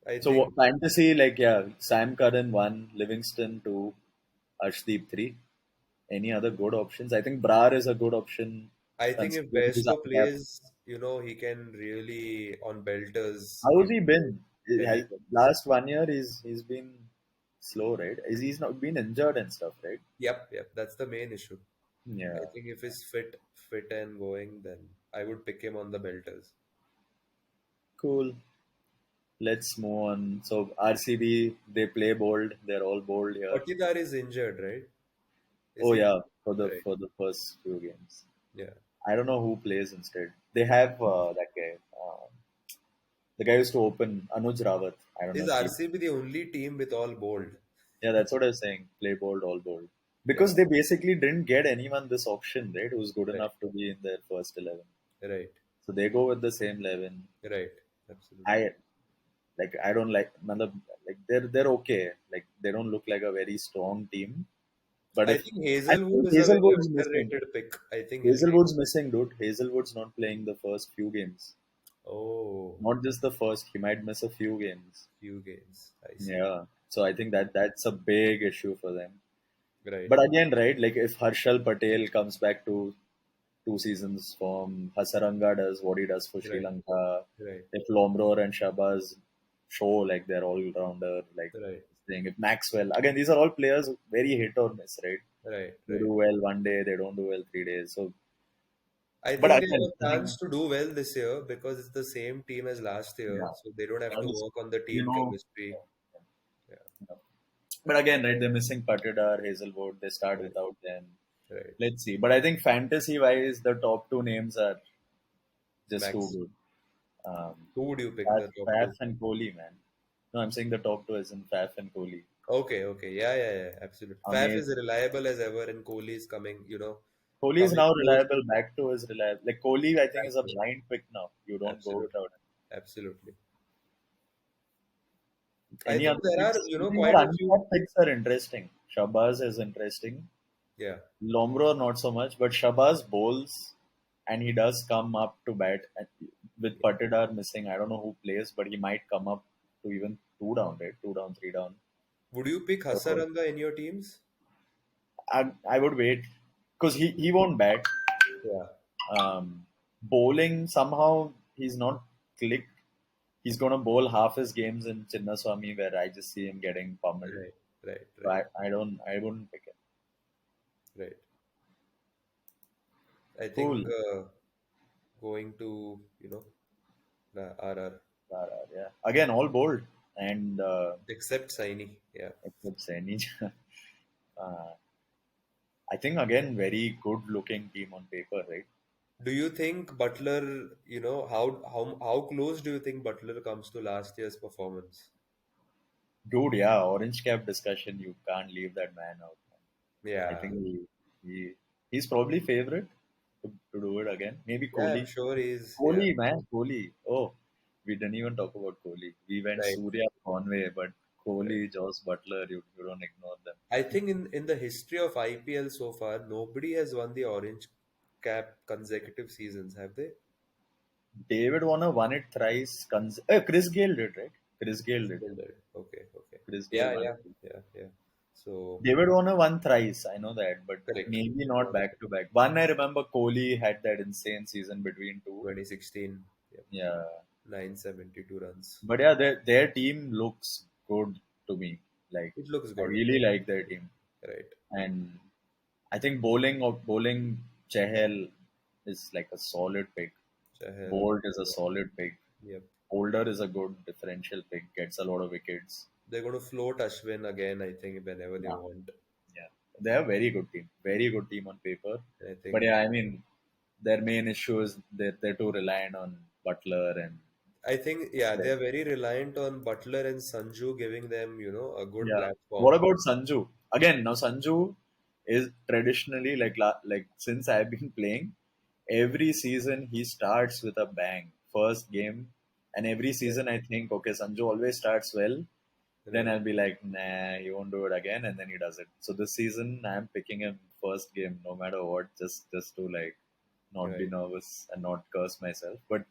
I So think fantasy like yeah, Sam Curran one, Livingston two, Arshdeep three. Any other good options? I think Brar is a good option I think if considering his Besto uncapped. plays, he can really on belters How has give he you been? heavy Has, runs. last 1 year he's been slow, right? He's not been injured and stuff, right? Yep, yep. That's the main issue. I Yeah. think if he's fit and going, then I would pick him on the belters. Cool. Let's move on. So RCB they play bold. They're all bold here. Patidar is injured, right? Is Oh he? yeah, for the Right. for the first few games. Yeah. I don't know who plays instead. They have that guy, the guy who used to open Anuj Rawat. I don't know Is if he. RCB the only team with all bold? Yeah, that's what I was saying. Play bold, all bold. Yeah. Because they basically didn't get anyone this option, right? Who's good Right. enough to be in their first 11. Right. So they go with the same 11. Right. Absolutely. I I don't like another like they're okay. Like they don't look like a very strong team. But I if think I Hazelwood think is a very Hazelwood's missing. underrated pick. I think he'll make. Hazelwood's missing, dude. Hazelwood's not playing the first few games. Oh, Not just the first. He might miss a few games. few games. I see. Yeah. So I think that's a big issue for them. Right. But again, right, like if Harshal Patel comes back to 2 seasons form, Hasaranga does what he does for Sri Right. Lanka, Right. if Lomror and Shabazz show like they're all rounder, like Right. saying if Maxwell again, these are all players very hit or miss, right? Right. They Right. do well one day, they don't do well 3 days. So, I but think they again, have a I think chance to do well this year because it's the same team as last year, yeah, so they don't have I to just work on the you team know, chemistry. Yeah. yeah. But again, right, they're missing Patidar, Hazelwood. They start Right. without them. Right. Let's see. But I think fantasy wise, the top two names are just too Max, good. who would you pick Faf, the top Faf two? and Kohli, man. No, I'm saying the top two is in Faf and Kohli. Okay, okay. Yeah, yeah, yeah. Absolutely. Faf is Amazing. reliable as ever, and Kohli is coming, Kohli is coming now close reliable, back to his reliable. Like Kohli, I think back is a to it. blind pick now. You don't go Absolutely. without him. Absolutely. I Any think other there are, picks? I think quite our a few. uncapped picks are interesting. Shabazz is interesting. Yeah, Lomro not so much, but Shabazz bowls and he does come up to bat. And with yeah. Patidar missing, I don't know who plays, but he might come up to even two down, right? Two down, three down. Would you pick So Hasaranga in your teams? I would wait because he won't bat. Yeah, Bowling somehow he's not clicked. He's gonna bowl half his games in Chinnaswamy where I just see him getting pummeled. right, right, So right, I wouldn't pick him. right. I think Cool. going to, RR, Yeah. Again, all bold and except Saini. Yeah. except Saini. uh, I think again very good looking team on paper, right? Do you think Butler, how close do you think Butler comes to last year's performance? Dude, yeah, orange cap discussion. You can't leave that man out. I Yeah. think he he's probably favorite to do it again. Maybe Yeah, I'm Kohli. sure he's, yeah, Kohli, man, Kohli. Oh, we didn't even talk about Kohli. We went right. Surya Conway, but Right. Kohli, Joss Butler, you don't ignore them. I think in the history of IPL so far, nobody has won the orange cap consecutive seasons, have they? David Warner won it thrice. Chris Gale did, right? Chris Gale did. Still there. Okay, okay. Chris Gale Yeah, won yeah, it. yeah, yeah. So, David Warner won thrice. I know that, but correct. maybe David not Warner, back to back. One I remember Kohli had that insane season between two. 2016, yep, Yeah, 972 runs. but yeah, their team looks good to me. Like It looks I good, really like their team, right? and I think bowling Chehel is like a solid pick. Chahal, Bolt is a solid pick. yep. Holder is a good differential pick. Gets a lot of wickets. They're going to float Ashwin again, I think, whenever they Yeah, want. yeah. They have very good team. Very good team on paper. And I But think yeah, I mean, their main issue is they're too reliant on Butler and yeah, like, they're very reliant on Butler and Sanju giving them, a good yeah. What platform. about Sanju? Again, now Sanju is traditionally like since I've been playing, every season he starts with a bang. First game, and every Yeah, season I think, okay, Sanju always starts well. Then right, I'll be like, nah, he won't do it again, and then he does it. So this season I'm picking him first game, no matter what, just to like not be right, nervous and not curse myself. But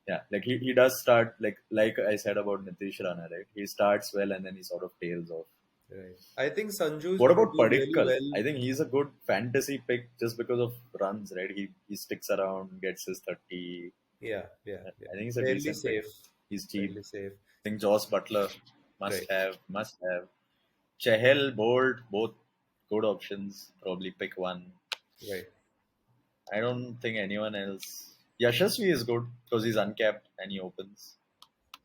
yeah, like he does start like I said about Nitish Rana, right? He starts well and then he sort of tails off. right. I think Sanju is What going to about do really Padikkal? well. I think he's a good fantasy pick just because of runs, right? He sticks around, gets his 30. Yeah, yeah, I yeah. think he's a Fairly decent pick. safe. He's cheap. Fairly safe. I think Joss Butler Right, must have. Chahel, Bolt, both good options. Probably pick one. right. I don't think anyone else. Yashasvi is good because he's uncapped and he opens.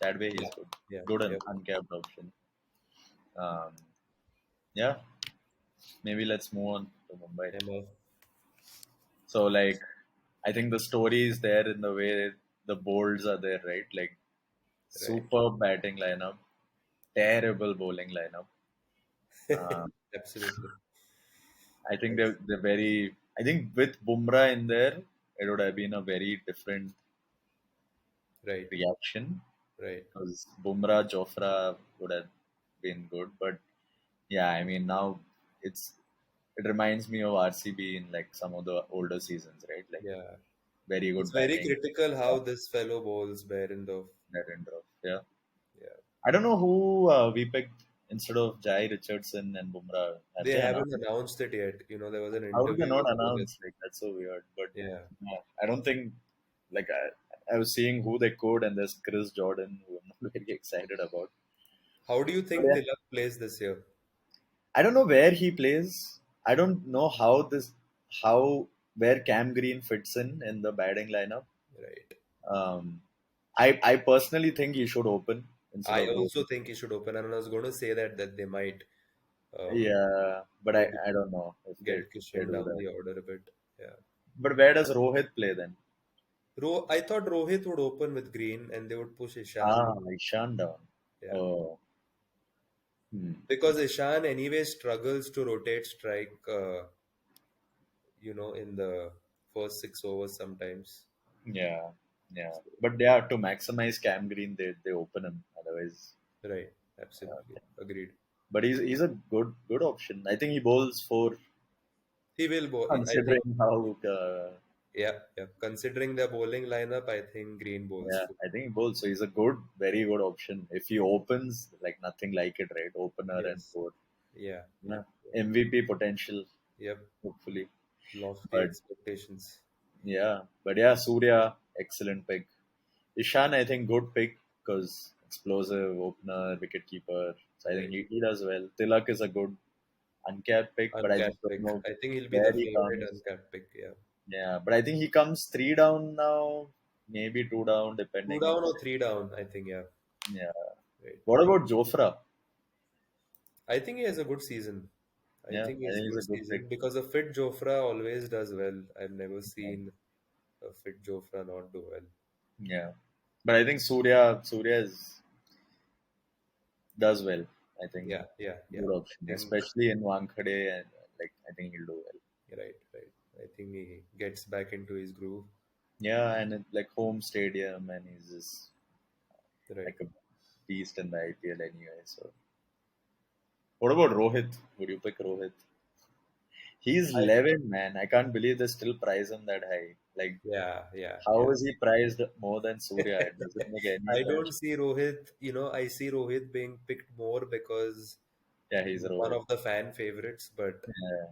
That way Yeah, he's good. yeah, Good and yep. uncapped option. Um, yeah, maybe let's move on to Mumbai. Emma, So like, I think the story is there in the way the bolds are there, right? Like, right. superb batting lineup, terrible bowling lineup. Um, Absolutely. I think Abs- they're very. I think with Bumrah in there, it would have been a very different Right, reaction right. because Bumrah, Jofra would have been good. But yeah, I mean now it's it reminds me of RCB in like some of the older seasons, right? Like Yeah. very It's good very batting, critical how this fellow bowls Behrendorff. net and drop. Yeah, Yeah. I don't know who we picked instead of Jai Richardson and Bumrah. Have They they haven't announced? announced it yet. There was an How did they interview not with, announce? Like that's so weird. But yeah. yeah, I don't think like I was seeing who they could, and there's Chris Jordan. very excited about. How do you But think yeah, Tilak plays this year? I don't know where he plays. I don't know how where Cam Green fits in the batting lineup. Right. Um, I personally think he should open instead I of also Rohit. think he should open, and I was going to say that they might um, Yeah, but maybe I don't know if get they Kishan do down that. the order a bit. Yeah. But where does Rohit play then? I thought Rohit would open with Green and they would push Ishan. Ah, Ishan down. Yeah. Oh, hmm. Because Ishan anyway struggles to rotate strike, in the first 6 overs sometimes. Yeah, yeah. But yeah, to maximize Cam Green, they open him. Otherwise, Right. Absolutely. Agreed. but he's a good option. I think he bowls for He will bowl. I think, considering how yeah, yeah. Considering the bowling lineup, I think Green bowls yeah, for. I think he bowls. So he's a very good option. If he opens, like nothing like it, right? Opener and Yes. for Yeah. Yeah. yeah, Yeah. MVP potential, Yep. hopefully. Lofty But expectations. yeah, Surya, excellent pick. Ishan, I think good pick because explosive opener, wicket keeper. So I think Right. he does well. Tilak is a good uncapped pick, but I just Uncapped don't pick. know I think he'll be the where he favorite comes. uncapped pick. Yeah. Yeah, but I think he comes three down now, maybe two down, Two depending on. down or three down, I think. Yeah. Yeah. Right. What about Jofra? I think he has a good season. I Yeah, think I he's a think he's good a good pick. season because a fit Jofra always does well. I've never seen a fit Jofra not do well. Yeah, but I think Surya does well. I think Yeah, yeah, yeah. good I option, think especially in Wankhede, and like I think he'll do well. right, right. I think he gets back into his groove. Yeah, and like home stadium, and he's just Right. like a beast in the IPL anyway. So, what about Rohit? Would you pick Rohit? He's I 11, man. I can't believe they still price him that high. Like, Yeah, yeah, how yeah. is he priced more than Surya? It doesn't make any I sense. don't see Rohit, I see Rohit being picked more because Yeah, he's one Rohit. of the fan favorites, but Yeah,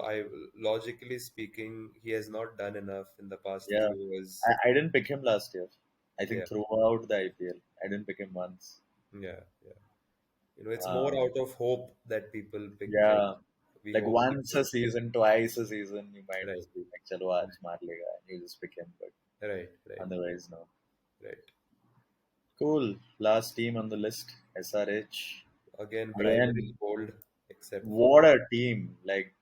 I logically speaking, he has not done enough in the past few yeah. years. I didn't pick him last year. I Yeah, think throughout the IPL, I didn't pick him once. yeah, yeah. It's more Um, out of hope that people pick him. yeah, We like hope he once a does well. season, twice a season, you might Right, just be like, "Chalo, aaj maar lega," and you just pick him. But right, right, otherwise, no. right. Cool. Last team on the list, SRH. Again, Again, primarily bold, except for what a team! Like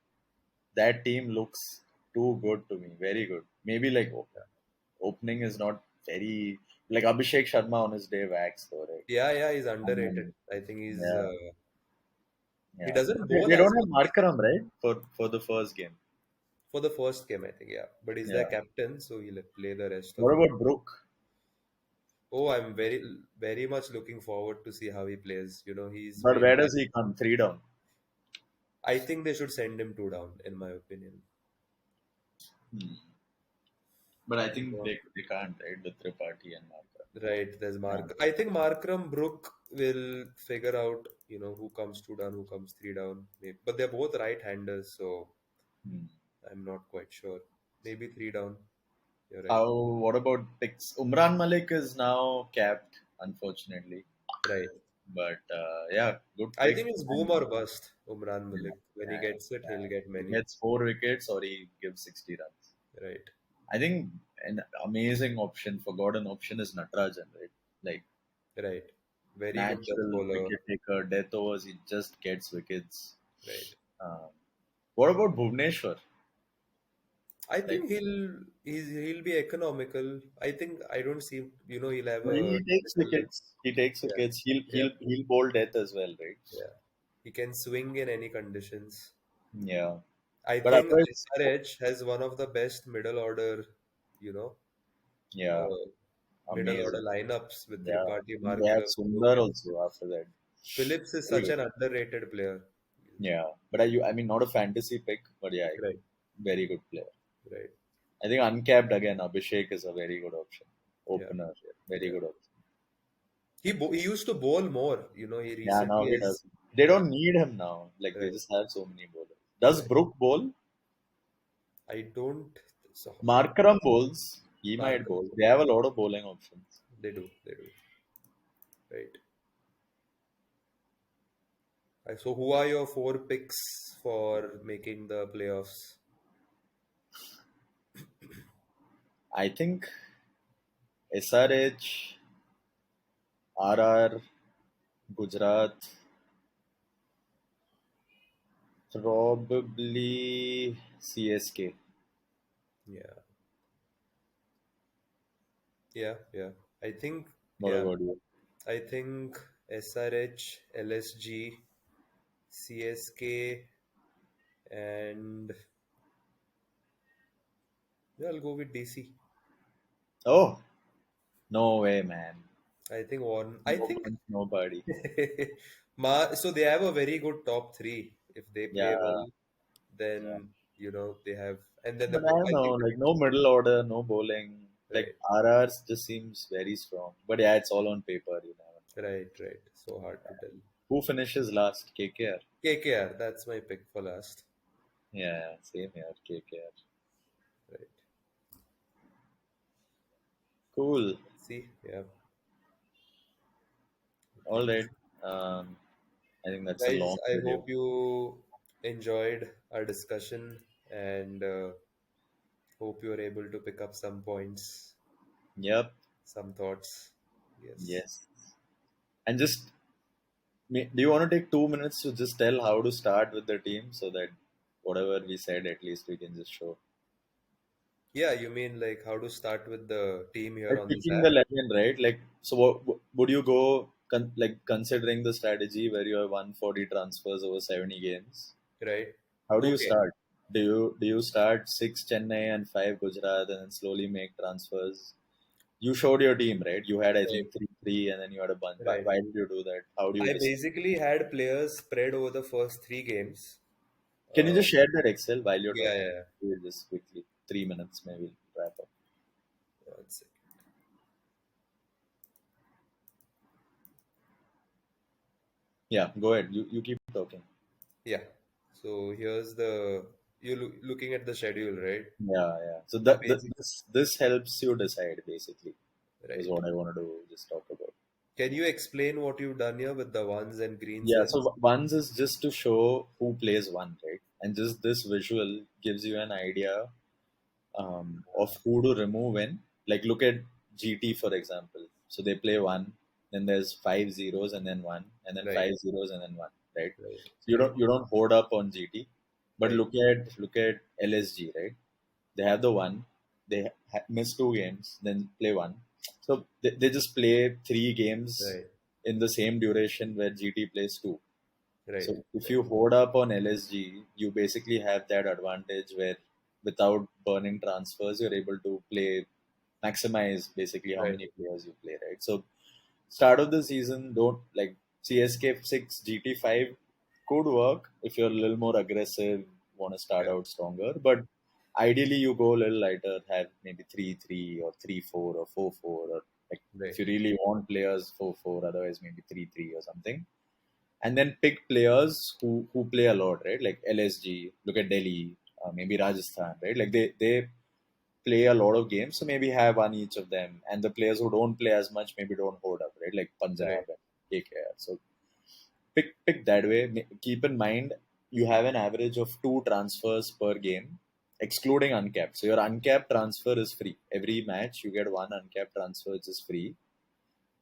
that team looks too good to me. Very good. Maybe like opening is not very like Abhishek Sharma on his day wax though, right? yeah, yeah, he's And underrated. then, I think yeah, he yeah. doesn't They, bowl they as don't have much Markaram, right? For the first game. for the first game, I think, yeah. But he's their Yeah. captain, so he'll play the rest of What it. about Brook? Oh, I'm very, very much looking forward to see how he plays. He's But been. where does he come? Three down. I think they should send him two down, in my opinion. Hmm. But I You think know, they can't, right? The Tripathi and Markaram. right, there's Yeah. Mark. I think Markram Brook will figure out, who comes two down, who comes three down. Maybe. But they're both right-handers, so Hmm. I'm not quite sure. Maybe three down. You're right. How? What about picks? Umran Malik is now capped, unfortunately. Right. But yeah, good I pick. think it's boom And or bust, Umran yeah, Malik. When he yeah, gets it, he'll yeah. get He many. gets 4 wickets or he gives 60 runs. Right. I think an amazing option, forgotten option is Natarajan, right? Like Right. Very good death natural bowler. wicket taker, death overs, he just gets wickets. Right. Um, what about Bhuvneshwar? I Like, think he'll be economical. I think I don't see he'll have but a he takes little bit. wickets. He takes Yeah. wickets. He'll Yeah. he'll he'll bowl death as well, right? Yeah. He can swing in any conditions. Yeah, I but think otherwise, SRH has one of the best middle order, you know, yeah, uh, middle order amazing. lineups with Yeah, Tripathi, they have Markram, Brook, Sundar and also after that. Phillips is Very such good. an underrated player. Yeah, but I mean, not a fantasy pick, but yeah, Right. very good player. Right. I think uncapped again, Abhishek is a very good option. Yeah. Opener, very Yeah. good option. He used to bowl more. He Yeah, now recently he has. does. They Yeah. don't need him now. Like they Right. just have so many bowlers. Does Right. Brook bowl? I don't. So Markaram bowls. He might Markham bowl. They bowls. have a lot of bowling options. They do. They do. Right. So, who are your four picks for making the playoffs? I think SRH, RR, Gujarat, probably CSK. Yeah, yeah. I think, What yeah, about you? I think SRH, LSG, CSK, and yeah, I'll go with DC. Oh, no way, man. I think one. I No think punch, nobody. So they have a very good top three. If they play Yeah, well, yeah. then they have, and then But I don't I know, think like no middle order, no bowling. Like right, RRs just seems very strong. But yeah, it's all on paper, you never know. right. So hard to tell. Who finishes last? KKR. KKR, that's my pick for last. Yeah, same here, KKR. Right. Cool. Let's see. Yeah. All Okay. right. Um, I think that's a Guys, long I video. hope you enjoyed our discussion and hope you are able to pick up some points, Yep. some thoughts. Yes. Yes. And just, do you want to take 2 minutes to just tell how to start with the team so that whatever we said, at least we can just show? Yeah, you mean like how to start with the team here Like on this picking app, the 11, right? Like, so would you go, like, considering the strategy where you have 140 transfers over 70 games? right? How do you Okay, start? Do you start six Chennai and five Gujarat and then slowly make transfers? You showed your team, right? You had, I right, think, 3-3 and then you had a bunch. Why, right. why did you do that? How do you I decide? basically had players spread over the first three games. Can you Uh, just share that Excel while you're yeah, talking? yeah. We'll just quickly, 3 minutes maybe, wrap up. One second. Yeah, go ahead. You keep talking. Yeah. So here's the you're looking at the schedule, right? Yeah, yeah. So So this helps you decide basically is right. what I want to do. Just talk about. Can you explain what you've done here with the ones and green Yeah. So cells? ones is just to show who plays one, right? And just this visual gives you an idea of who to remove when. Like look at GT for example. So they play one, then there's five zeros and then one, and then Right, five zeros and then one, right? right, So you don't hold up on GT, but right, look at LSG, right? They have the one, they miss two games, then play one. So they just play three games right, in the same duration where GT plays two. right, So if right, you hoard up on LSG, you basically have that advantage where without burning transfers, you're able to maximize basically how right, many players you play, right? So start of the season, don't like CSK 6, GT 5 could work if you're a little more aggressive, want to start yeah, out stronger. But ideally, you go a little lighter, have maybe 3-3 or 3-4 or 4-4, or like if right, you really want players 4-4, otherwise maybe 3-3 or something, and then pick players who play a lot, right? Like LSG, look at Delhi, maybe Rajasthan, right? Like they play a lot of games, so maybe have one each of them. And the players who don't play as much maybe don't hold up, right? Like right, Punjab and KKR. So pick that way. Keep in mind you have an average of two transfers per game, excluding uncapped. So your uncapped transfer is free. Every match you get one uncapped transfer, which is free.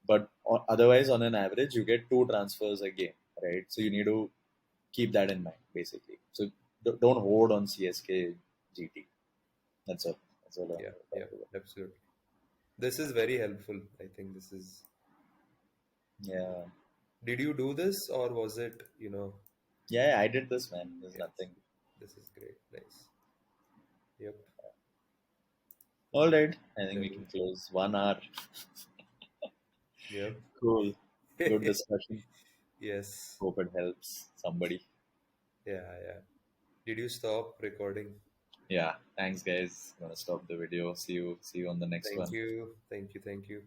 But otherwise, on an average, you get two transfers a game, right? So you need to keep that in mind, basically. So don't hold on CSK GT. That's all. That's all I yeah, wanted to yeah, talk about. absolutely. This is very helpful. I think this is. Yeah. Did you do this or was it, Yeah, I did this, man. There's yes, nothing. this is great. Nice. Yep. All right. I think we Then, can close 1 hour. yep. Cool. Good discussion. Yes. Hope it helps somebody. Yeah, yeah. Did you stop recording? Yeah. Thanks, guys. I'm gonna stop the video. See you. See you on the next Thank one. you. Thank you. Thank you.